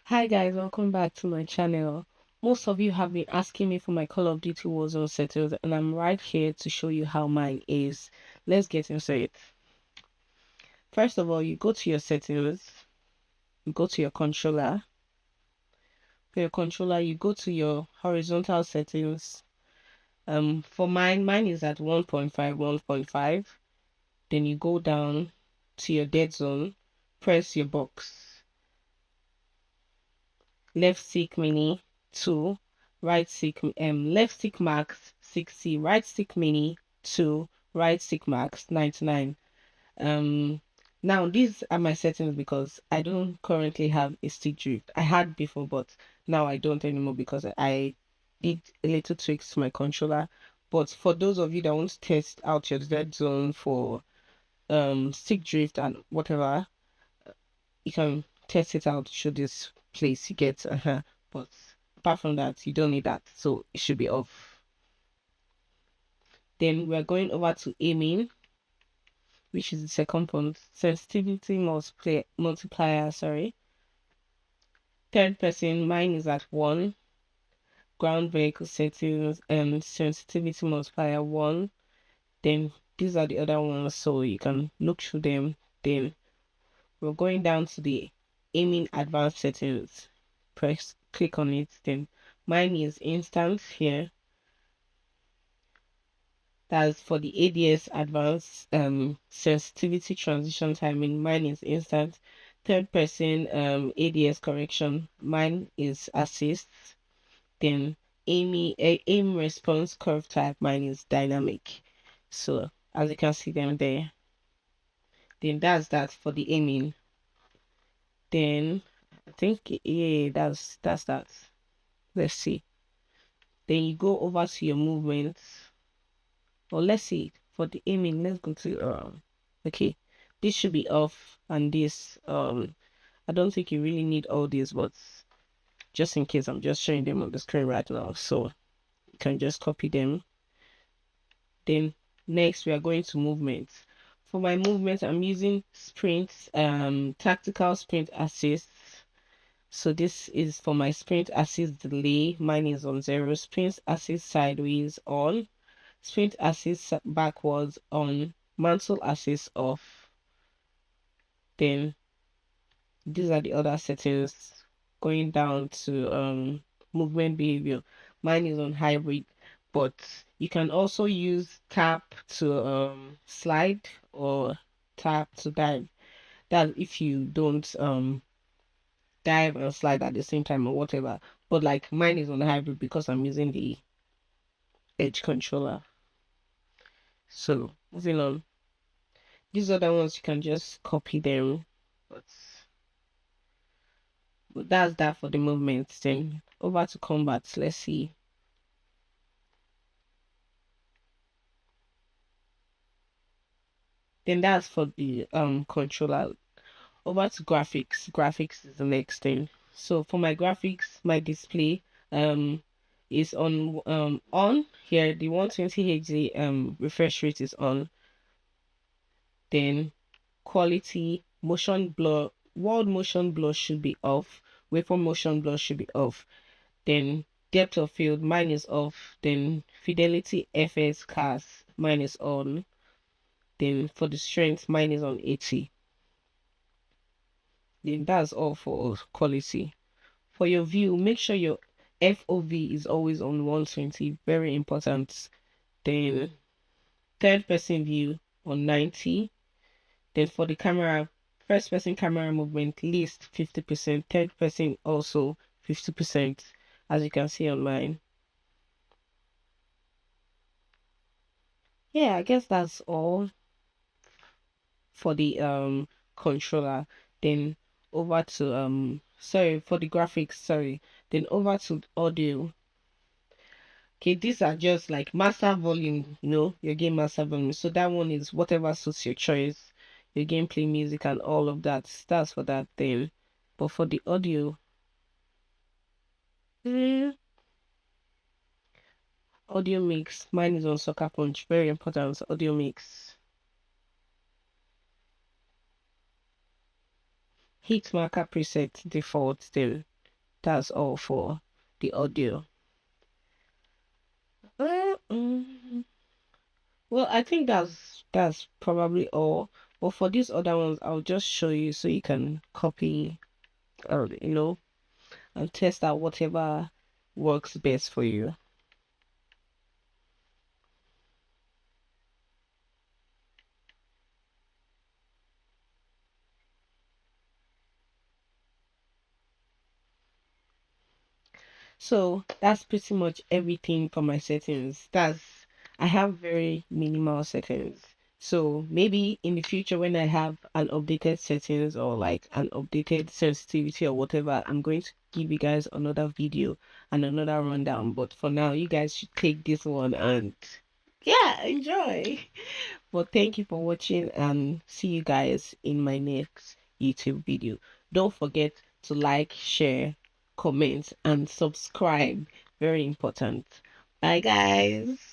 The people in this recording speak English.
Hi guys, welcome back to my channel. Most of you have been asking me for my Call of Duty Warzone settings, and I'm right here to show you how mine is. Let's get into it. First of all, you go to your settings, you go to your controller. For your controller, you go to your horizontal settings. For mine is at 1.5, 1.5. Then you go down to your dead zone, press your box, left stick mini 2, right stick left stick max 60, right stick mini 2, right stick max 99. Now these are my settings because I don't currently have a stick drift. I had before, but now I don't anymore because I did a little tweaks to my controller. But for those of you that want to test out your dead zone for stick drift and whatever, you can test it out show this place you get but apart from that you don't need that, so it should be off. Then we're going over to aiming, which is the second point. Sensitivity multiplier, sorry. Third person, mine is at 1. Ground vehicle settings and sensitivity multiplier 1. Then these are the other ones, so you can look through them. Then we're going down to the aiming advanced settings. Click on it. Then mine is instant here. That's for the ADS advanced sensitivity transition timing. Mine is instant. Third person ADS correction. Mine is assist. Then aim response curve type. Mine is dynamic. So as you can see them there. Then that's that for the aiming. Then I think yeah, that's that. Let's see. Then you go over to your movements. Or let's see for the aiming. Let's go to okay. This should be off, and this I don't think you really need all these, but just in case I'm just showing them on the screen right now, so you can just copy them. Then next we are going to movements. For my movements, I'm using sprint, tactical sprint assist. So this is for my sprint assist delay. Mine is on 0. Sprint assist sideways on. Sprint assist backwards on. Mantle assist off. Then these are the other settings. Going down to movement behavior. Mine is on hybrid, but you can also use tap to slide or tap to dive. That if you don't dive and slide at the same time or whatever. But like mine is on hybrid because I'm using the edge controller. So moving on. These other ones you can just copy them. But that's that for the movements. Then over to combat. Let's see. Then that's for the controller. Over to graphics. Graphics is the next thing. So for my graphics, my display is on here. The 120 Hz refresh rate is on. Then quality, motion blur, world motion blur should be off. Waveform motion blur should be off. Then depth of field, mine is off. Then fidelity FS cast, mine is on. Then for the strength, mine is on 80. Then that's all for quality. For your view, make sure your FOV is always on 120. Very important. Then third person view on 90. Then for the camera, first person camera movement, least 50%. Third person also 50%, as you can see on mine. Yeah, I guess that's all for the controller. Then over to sorry for the graphics, sorry. Then over to audio. Okay, these are just like master volume, your game master volume. So that one is whatever suits your choice, your gameplay music and all of that. That's for that thing. But for the audio, audio mix, mine is on Sucker Punch. Very important, audio mix. Heat marker preset default still. that's all for the audio. Mm, well, I think that's probably all. But for these other ones, I'll just show you so you can copy or and test out whatever works best for you. So that's pretty much everything for my settings. I have very minimal settings. So maybe in the future when I have an updated settings or like an updated sensitivity or whatever, I'm going to give you guys another video and another rundown. But for now, you guys should take this one and yeah, enjoy. Well, thank you for watching and see you guys in my next YouTube video. Don't forget to like, share, comment, and subscribe. Very important. Bye, guys.